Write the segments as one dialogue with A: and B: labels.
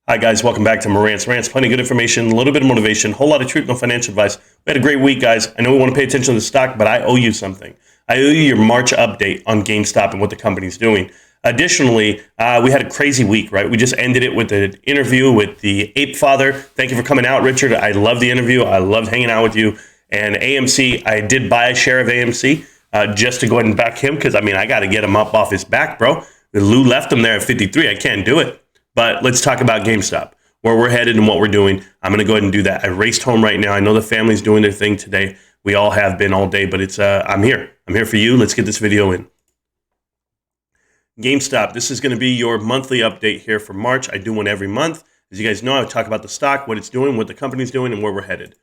A: Hi, guys. Welcome back to Morant's Rants. Plenty of good information, a little bit of motivation, a whole lot of truth, no financial advice. We had a great week, guys. I know we want to pay attention to the stock, but I owe you something. I owe you your March update on GameStop and what the company's doing. Additionally, we had a crazy week, right? We just ended it with an interview with the Ape Father. Thank you for coming out, Richard. I love the interview. I loved hanging out with you. And AMC, I did buy a share of AMC just to go ahead and back him because, I got to get him up off his back, bro. Lou left him there at 53. I can't do it. But let's talk about GameStop, where we're headed and what we're doing. I'm going to go ahead and do that. I raced home right now. I know the family's doing their thing today. We all have been all day, but it's I'm here. I'm here for you. Let's get this video in. GameStop, this is going to be your monthly update here for March. I do one every month. As you guys know, I talk about the stock, what it's doing, what the company's doing, and where we're headed.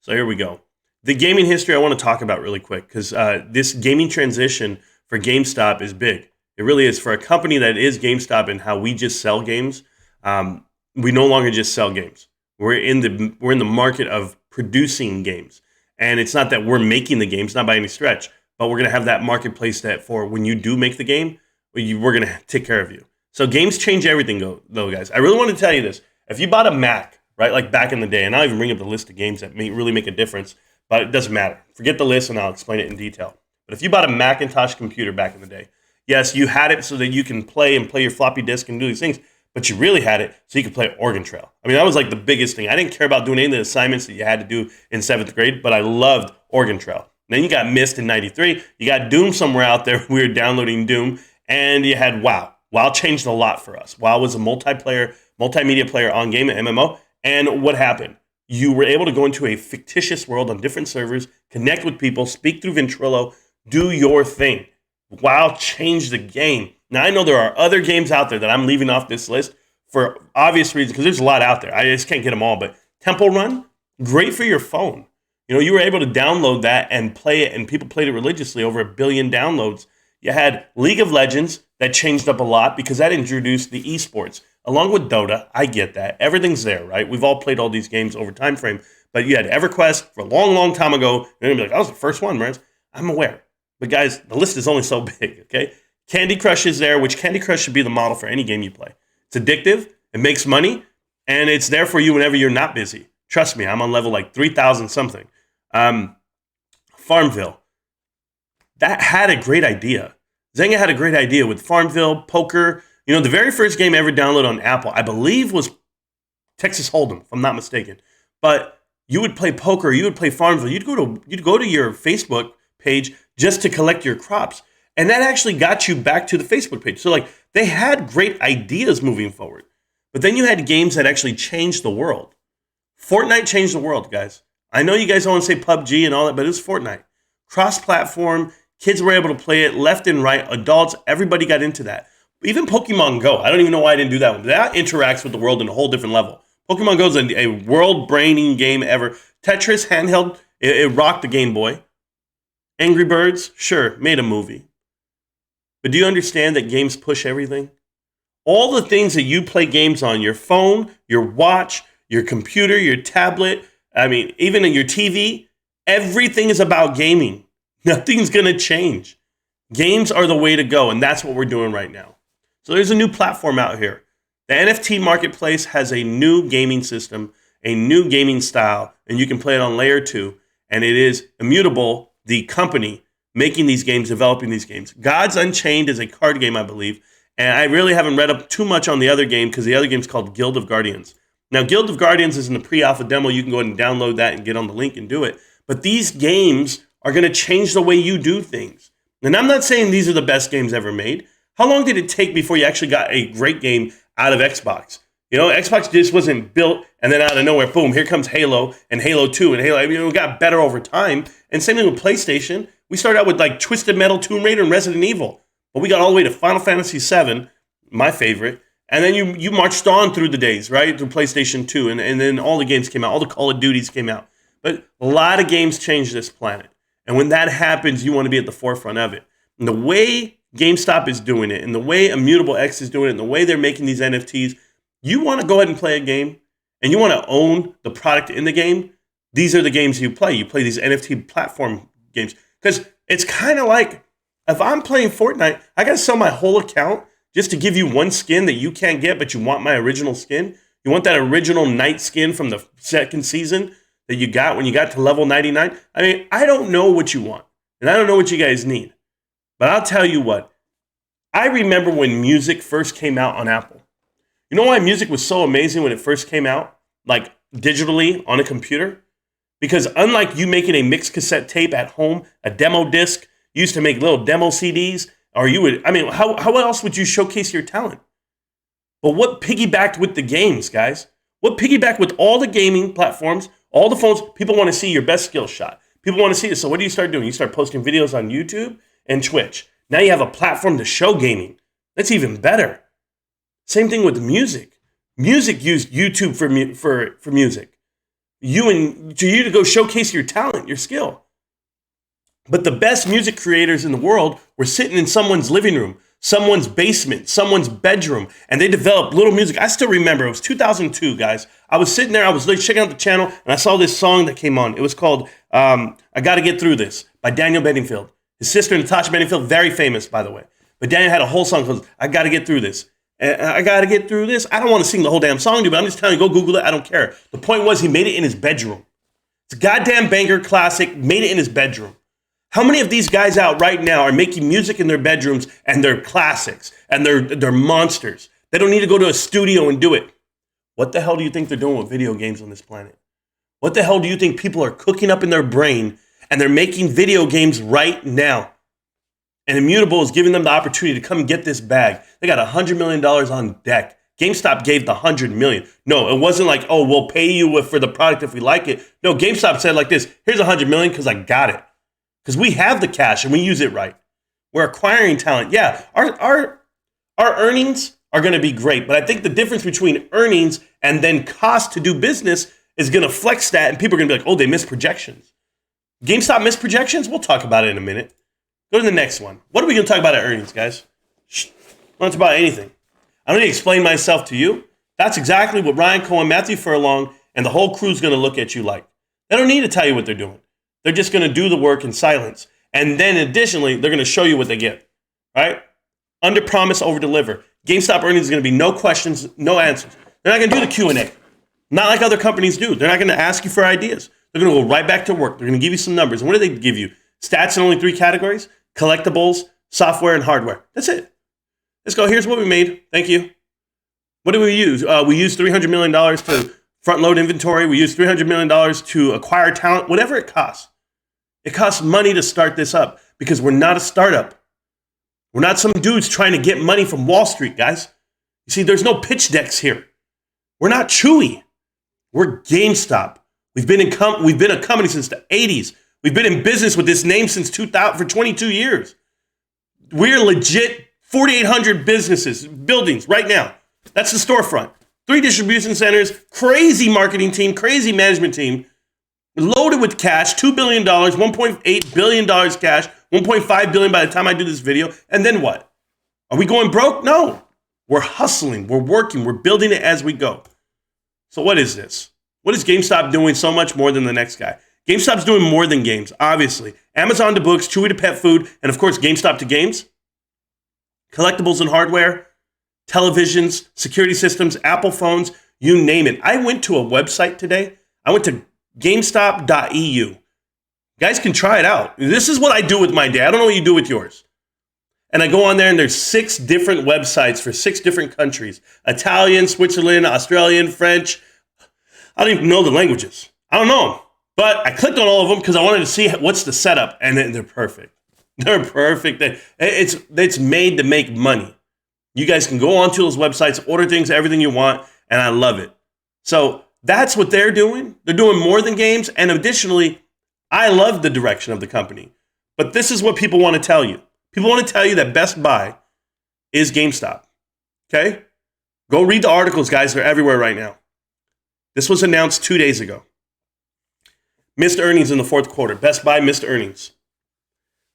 A: So here we go. The gaming history I want to talk about really quick because this gaming transition for GameStop is big. It really is. For a company that is GameStop and how we just sell games, we no longer just sell games. We're in the market of producing games, and it's not that we're making the games, not by any stretch, but we're going to have that marketplace that for when you do make the game, we're going to take care of you. So games change everything, though, guys. I really want to tell you this: if you bought a Mac, right, like back in the day, and I'll even bring up the list of games that really make a difference, but it doesn't matter. Forget the list, and I'll explain it in detail. But if you bought a Macintosh computer back in the day, yes, you had it so that you can play your floppy disk and do these things, but you really had it so you could play Oregon Trail. That was like the biggest thing. I didn't care about doing any of the assignments that you had to do in 7th grade, but I loved Oregon Trail. Then you got Myst in 93. You got Doom somewhere out there. We were downloading Doom. And you had WoW. WoW changed a lot for us. WoW was a multimedia player on game, an MMO. And what happened? You were able to go into a fictitious world on different servers, connect with people, speak through Ventrilo, do your thing. WoW changed the game. Now, I know there are other games out there that I'm leaving off this list for obvious reasons, because there's a lot out there. I just can't get them all. But Temple Run, great for your phone. You were able to download that and play it, and people played it religiously, over 1 billion downloads. You had League of Legends that changed up a lot because that introduced the esports, along with Dota. I get that. Everything's there, right? We've all played all these games over time frame. But you had EverQuest for a long, long time ago. And you'd be like, I was the first one, man. I'm aware. But guys, the list is only so big, okay? Candy Crush is there, which Candy Crush should be the model for any game you play. It's addictive, it makes money, and it's there for you whenever you're not busy. Trust me, I'm on level like 3,000 something. Farmville, that had a great idea. Zynga had a great idea with Farmville, poker. The very first game ever downloaded on Apple, I believe, was Texas Hold'em, if I'm not mistaken. But you would play poker, you would play Farmville, you'd go to your Facebook page just to collect your crops. And that actually got you back to the Facebook page. So they had great ideas moving forward. But then you had games that actually changed the world. Fortnite changed the world, guys. I know you guys don't want to say PUBG and all that, but it was Fortnite. Cross-platform, kids were able to play it left and right, adults, everybody got into that. Even Pokemon Go, I don't even know why I didn't do that one. That interacts with the world in a whole different level. Pokemon Go is a world-braining game ever. Tetris handheld, it rocked the Game Boy. Angry Birds, sure, made a movie. But do you understand that games push everything? All the things that you play games on, your phone, your watch, your computer, your tablet, even in your TV, everything is about gaming. Nothing's going to change. Games are the way to go, and that's what we're doing right now. So there's a new platform out here. The NFT marketplace has a new gaming system, a new gaming style, and you can play it on layer 2, and it is immutable. The company making these games, developing these games. Gods Unchained is a card game, I believe, and I really haven't read up too much on the other game because the other game's called Guild of Guardians. Now, Guild of Guardians is in the pre-alpha demo. You can go ahead and download that and get on the link and do it. But these games are going to change the way you do things. And I'm not saying these are the best games ever made. How long did it take before you actually got a great game out of Xbox? Xbox just wasn't built, and then out of nowhere, boom, here comes Halo and Halo 2 and Halo. It got better over time. And same thing with PlayStation. We started out with Twisted Metal, Tomb Raider, and Resident Evil. But we got all the way to Final Fantasy VII, my favorite. And then you marched on through the days, right, through PlayStation 2. And then all the games came out. All the Call of Duties came out. But a lot of games changed this planet. And when that happens, you want to be at the forefront of it. And the way GameStop is doing it, and the way Immutable X is doing it, and the way they're making these NFTs, you want to go ahead and play a game, and you want to own the product in the game, these are the games you play. You play these NFT platform games. Because it's kind of like, if I'm playing Fortnite, I got to sell my whole account just to give you one skin that you can't get, but you want my original skin. You want that original Knight skin from the second season that you got when you got to level 99? I mean, I don't know what you want, and I don't know what you guys need. But I'll tell you what. I remember when music first came out on Apple. You know why music was so amazing when it first came out? Like digitally on a computer? Because unlike you making a mixed cassette tape at home, a demo disc, you used to make little demo CDs, or you would, I mean, how else would you showcase your talent? But what piggybacked with the games, guys? What piggybacked with all the gaming platforms, all the phones? People want to see your best skill shot. People want to see it. So what do you start doing? You start posting videos on YouTube and Twitch. Now you have a platform to show gaming. That's even better. Same thing with music. Music used YouTube for music. You to go showcase your talent, your skill. But the best music creators in the world were sitting in someone's living room, someone's basement, someone's bedroom, and they developed little music. I still remember, it was 2002, guys. I was sitting there, I was checking out the channel, and I saw this song that came on. It was called I Gotta Get Through This by Daniel Bedingfield. His sister, Natasha Bedingfield, very famous, by the way. But Daniel had a whole song called I Gotta Get Through This. I gotta get through this. I don't want to sing the whole damn song to you, but I'm just telling you, go Google it. I don't care. The point was he made it in his bedroom. It's a goddamn banger classic, made it in his bedroom. How many of these guys out right now are making music in their bedrooms and they're classics and they're monsters? They don't need to go to a studio and do it. What the hell do you think they're doing with video games on this planet? What the hell do you think people are cooking up in their brain and they're making video games right now? And Immutable is giving them the opportunity to come and get this bag. They got $100 million on deck. GameStop gave the $100 million. No, it wasn't like, oh, we'll pay you for the product if we like it. No, GameStop said like this, here's $100 million because I got it. Because we have the cash and we use it right. We're acquiring talent. Yeah, our earnings are going to be great. But I think the difference between earnings and then cost to do business is going to flex that. And people are going to be like, oh, they missed projections. GameStop missed projections? We'll talk about it in a minute. Go to the next one. What are we going to talk about at earnings, guys? Shh. I don't talk about anything. I don't need to explain myself to you. That's exactly what Ryan Cohen, Matthew Furlong, and the whole crew's going to look at you like. They don't need to tell you what they're doing. They're just going to do the work in silence. And then additionally, they're going to show you what they get. Right? Under promise, over deliver. GameStop earnings is going to be no questions, no answers. They're not going to do the Q&A. Not like other companies do. They're not going to ask you for ideas. They're going to go right back to work. They're going to give you some numbers. And what do they give you? Stats in only 3 categories. Collectibles, software, and hardware. That's it. Let's go. Here's what we made. Thank you. What do we use? We used $300 million to front load inventory. We used $300 million to acquire talent, whatever it costs. It costs money to start this up because we're not a startup. We're not some dudes trying to get money from Wall Street, guys. You see, there's no pitch decks here. We're not Chewy. We're GameStop. We've been a company since the 80s. We've been in business with this name since 2000 for 22 years. We're legit 4,800 buildings right now. That's the storefront. 3 distribution centers, crazy marketing team, crazy management team, loaded with cash, $2 billion, $1.8 billion cash, $1.5 billion by the time I do this video. And then what? Are we going broke? No. We're hustling. We're working. We're building it as we go. So what is this? What is GameStop doing so much more than the next guy? GameStop's doing more than games, obviously. Amazon to books, Chewy to pet food, and of course, GameStop to games. Collectibles and hardware, televisions, security systems, Apple phones, you name it. I went to a website today. I went to GameStop.eu. You guys can try it out. This is what I do with my day. I don't know what you do with yours. And I go on there and there's 6 different websites for 6 different countries. Italian, Switzerland, Australian, French. I don't even know the languages. I don't know them. But I clicked on all of them because I wanted to see what's the setup. And they're perfect. They're perfect. It's made to make money. You guys can go onto those websites, order things, everything you want. And I love it. So that's what they're doing. They're doing more than games. And additionally, I love the direction of the company. But this is what people want to tell you. People want to tell you that Best Buy is GameStop. Okay? Go read the articles, guys. They're everywhere right now. This was announced 2 days ago. Missed earnings in the 4th quarter. Best Buy missed earnings.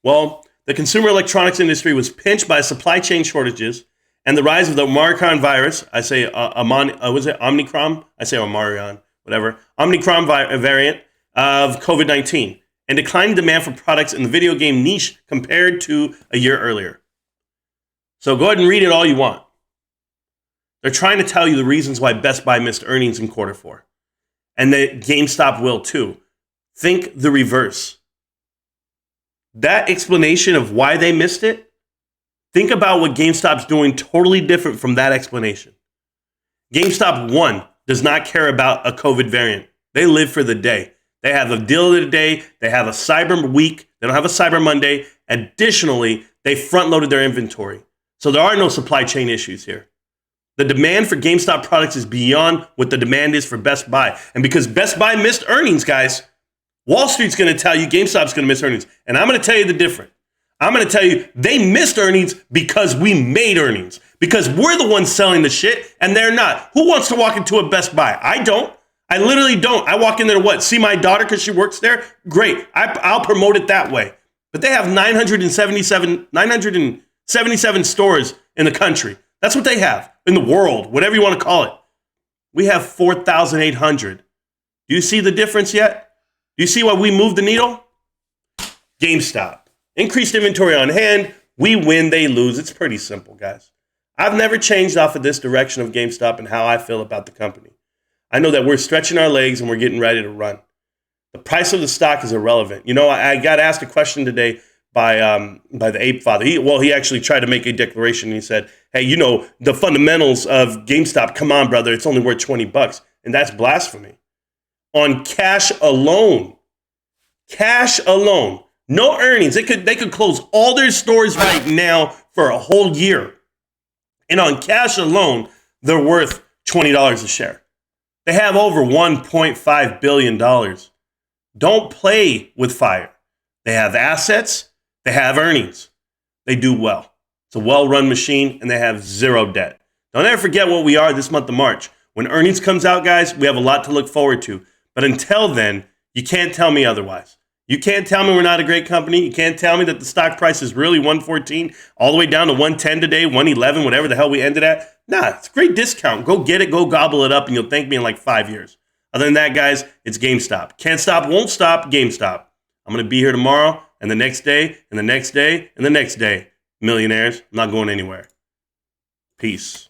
A: Well, the consumer electronics industry was pinched by supply chain shortages and the rise of the Omicron virus. I say was it Omicron? I say Omarion, whatever. Omicron variant of COVID-19 and declining demand for products in the video game niche compared to a year earlier. So go ahead and read it all you want. They're trying to tell you the reasons why Best Buy missed earnings in quarter four. And that GameStop will too. Think the reverse. That explanation of why they missed it, think about what GameStop's doing totally different from that explanation. GameStop, one, does not care about a COVID variant. They live for the day. They have a deal of the day. They have a Cyber Week. They don't have a Cyber Monday. Additionally, they front-loaded their inventory. So there are no supply chain issues here. The demand for GameStop products is beyond what the demand is for Best Buy. And because Best Buy missed earnings, guys, Wall Street's going to tell you GameStop's going to miss earnings. And I'm going to tell you the difference. I'm going to tell you they missed earnings because we made earnings. Because we're the ones selling the shit and they're not. Who wants to walk into a Best Buy? I don't. I literally don't. I walk in there to what? See my daughter because she works there? Great. I'll promote it that way. But they have 977 stores in the country. That's what they have in the world, whatever you want to call it. We have 4,800. Do you see the difference yet? Do you see why we moved the needle? GameStop. Increased inventory on hand. We win, they lose. It's pretty simple, guys. I've never changed off of this direction of GameStop and how I feel about the company. I know that we're stretching our legs and we're getting ready to run. The price of the stock is irrelevant. You know, I got asked a question today by the Ape Father. He actually tried to make a declaration. And he said, hey, you know, the fundamentals of GameStop, come on, brother, it's only worth $20. And that's blasphemy. On cash alone, no earnings. They could close all their stores right now for a whole year. And on cash alone, they're worth $20 a share. They have over $1.5 billion. Don't play with fire. They have assets. They have earnings. They do well. It's a well-run machine, and they have zero debt. Don't ever forget what we are this month of March. When earnings comes out, guys, we have a lot to look forward to. But until then, you can't tell me otherwise. You can't tell me we're not a great company. You can't tell me that the stock price is really 114 all the way down to 110 today, 111, whatever the hell we ended at. Nah, it's a great discount. Go get it, go gobble it up, and you'll thank me in like 5 years. Other than that, guys, it's GameStop. Can't stop, won't stop, GameStop. I'm going to be here tomorrow and the next day and the next day and the next day. Millionaires, I'm not going anywhere. Peace.